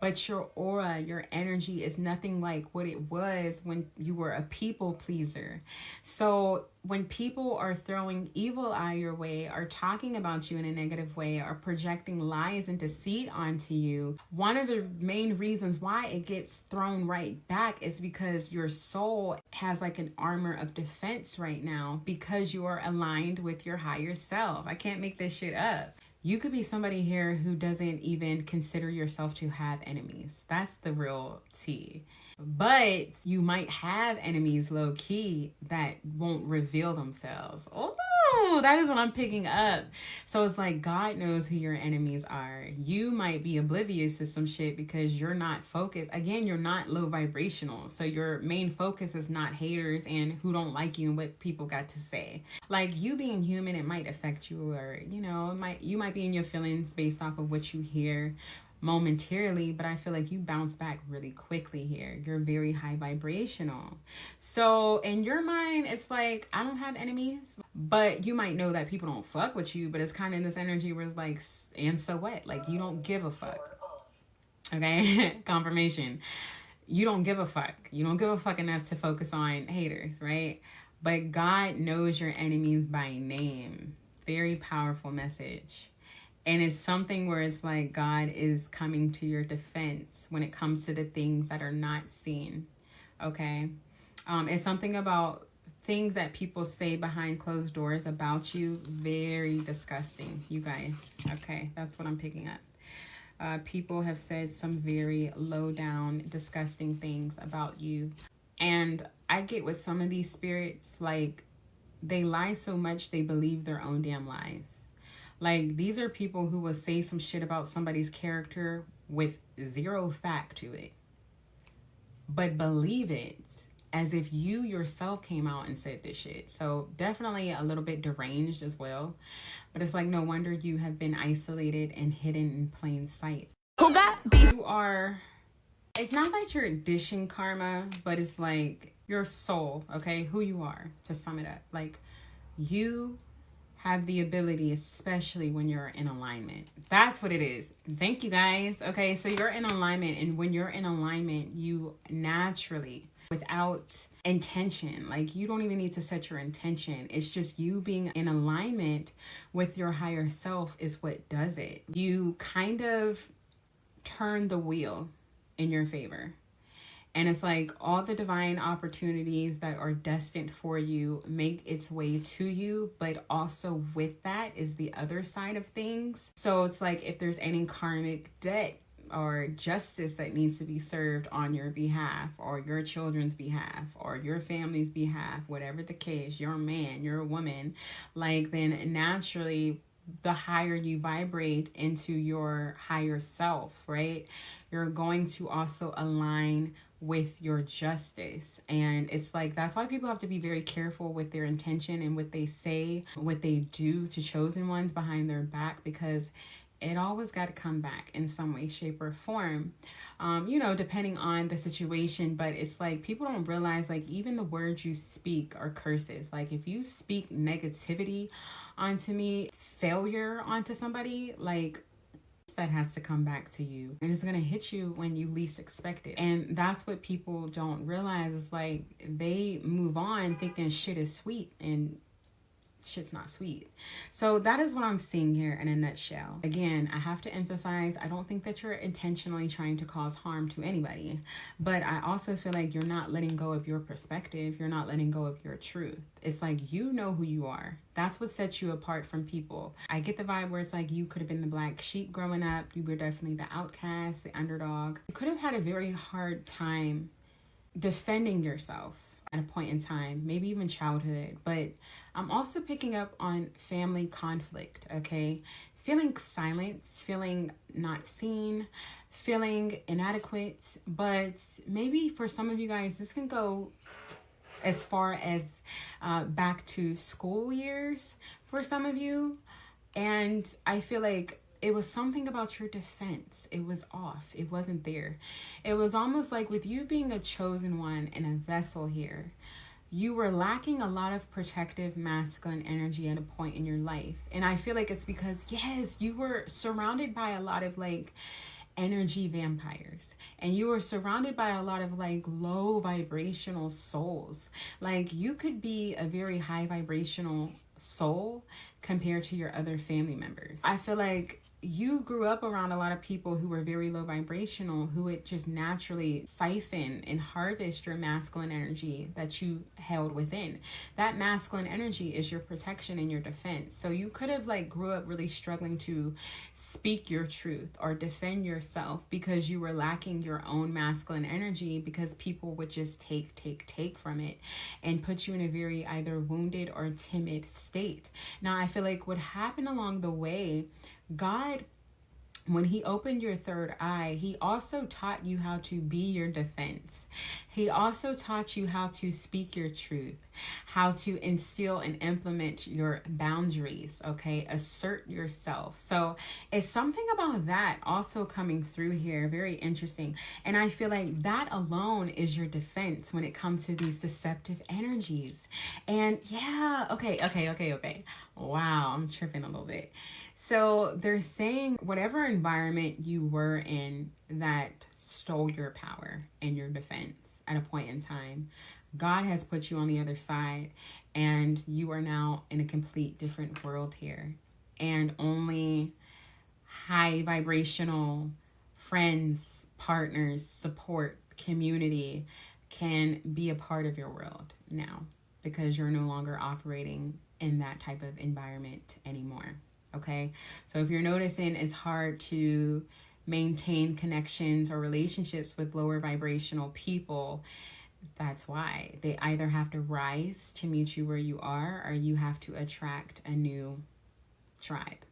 But your aura, your energy is nothing like what it was when you were a people pleaser. So when people are throwing evil eye your way, are talking about you in a negative way, are projecting lies and deceit onto you, one of the main reasons why it gets thrown right back is because your soul has like an armor of defense right now because you are aligned with your higher self. I can't make this shit up. You could be somebody here who doesn't even consider yourself to have enemies. That's the real tea. But you might have enemies low key that won't reveal themselves. Oh, that is what I'm picking up. So it's like God knows who your enemies are. You might be oblivious to some shit because you're not focused. Again, you're not low vibrational. So your main focus is not haters and who don't like you and what people got to say. Like you being human, it might affect you, or you might be in your feelings based off of what you hear momentarily, but I feel like you bounce back really quickly here. You're very high vibrational. So in your mind, it's like, I don't have enemies, but you might know that people don't fuck with you, but it's kind of in this energy where it's like, and so what? Like, you don't give a fuck. Okay? Confirmation. You don't give a fuck. You don't give a fuck enough to focus on haters, right? But God knows your enemies by name. Very powerful message. And it's something where it's like God is coming to your defense when it comes to the things that are not seen. Okay? It's something about things that people say behind closed doors about you. Very disgusting, you guys. Okay? That's what I'm picking up. People have said some very low down, disgusting things about you. And I get with some of these spirits, like, they lie so much they believe their own damn lies. Like, these are people who will say some shit about somebody's character with zero fact to it, but believe it as if you yourself came out and said this shit. So definitely a little bit deranged as well. But it's like, no wonder you have been isolated and hidden in plain sight. Who got beef? You are, it's not that you're dishing karma, but it's like your soul, okay? Who you are, to sum it up. Like, you have the ability, especially when you're in alignment. That's what it is. Thank you, guys. Okay, so you're in alignment, and when you're in alignment, you naturally, without intention, like, you don't even need to set your intention. It's just you being in alignment with your higher self is what does it. You kind of turn the wheel in your favor. And it's like all the divine opportunities that are destined for you make its way to you, but also with that is the other side of things. So it's like if there's any karmic debt or justice that needs to be served on your behalf or your children's behalf or your family's behalf, whatever the case, you're a man, you're a woman, like, then naturally the higher you vibrate into your higher self, right, you're going to also align with your justice. And it's like, that's why people have to be very careful with their intention and what they say, what they do to chosen ones behind their back, because it always got to come back in some way, shape, or form, depending on the situation. But it's like people don't realize, like, even the words you speak are curses. Like, if you speak negativity onto me, failure onto somebody, like, that has to come back to you, and it's going to hit you when you least expect it. And that's what people don't realize. Is like they move on thinking shit is sweet, and shit's not sweet. So that is what I'm seeing here in a nutshell. Again, I have to emphasize, I don't think that you're intentionally trying to cause harm to anybody, but I also feel like you're not letting go of your perspective. You're not letting go of your truth. It's like, you know who you are. That's what sets you apart from people. I get the vibe where it's like you could have been the black sheep growing up. You were definitely the outcast, the underdog. You could have had a very hard time defending yourself at a point in time, maybe even childhood. But I'm also picking up on family conflict, okay? Feeling silence, feeling not seen, feeling inadequate. But maybe for some of you guys, this can go as far as back to school years for some of you. And I feel like it was something about your defense. It was off. It wasn't there. It was almost like with you being a chosen one and a vessel here, you were lacking a lot of protective masculine energy at a point in your life. And I feel like it's because, yes, you were surrounded by a lot of like energy vampires, and you are surrounded by a lot of like low vibrational souls. Like you could be a very high vibrational soul compared to your other family members. I feel like you grew up around a lot of people who were very low vibrational, who would just naturally siphon and harvest your masculine energy that you held within. That masculine energy is your protection and your defense. So you could have like grew up really struggling to speak your truth or defend yourself because you were lacking your own masculine energy, because people would just take from it and put you in a very either wounded or timid state. Now, I feel like what happened along the way, God, when he opened your third eye, he also taught you how to be your defense. He also taught you how to speak your truth, how to instill and implement your boundaries, okay? Assert yourself. So it's something about that also coming through here. Very interesting. And I feel like that alone is your defense when it comes to these deceptive energies. And yeah, okay. Wow, I'm tripping a little bit. So they're saying whatever environment you were in that stole your power and your defense at a point in time, God has put you on the other side, and you are now in a complete different world here. And only high vibrational friends, partners, support, community can be a part of your world now, because you're no longer operating in that type of environment anymore. Okay, so if you're noticing it's hard to maintain connections or relationships with lower vibrational people, that's why. They either have to rise to meet you where you are, or you have to attract a new tribe.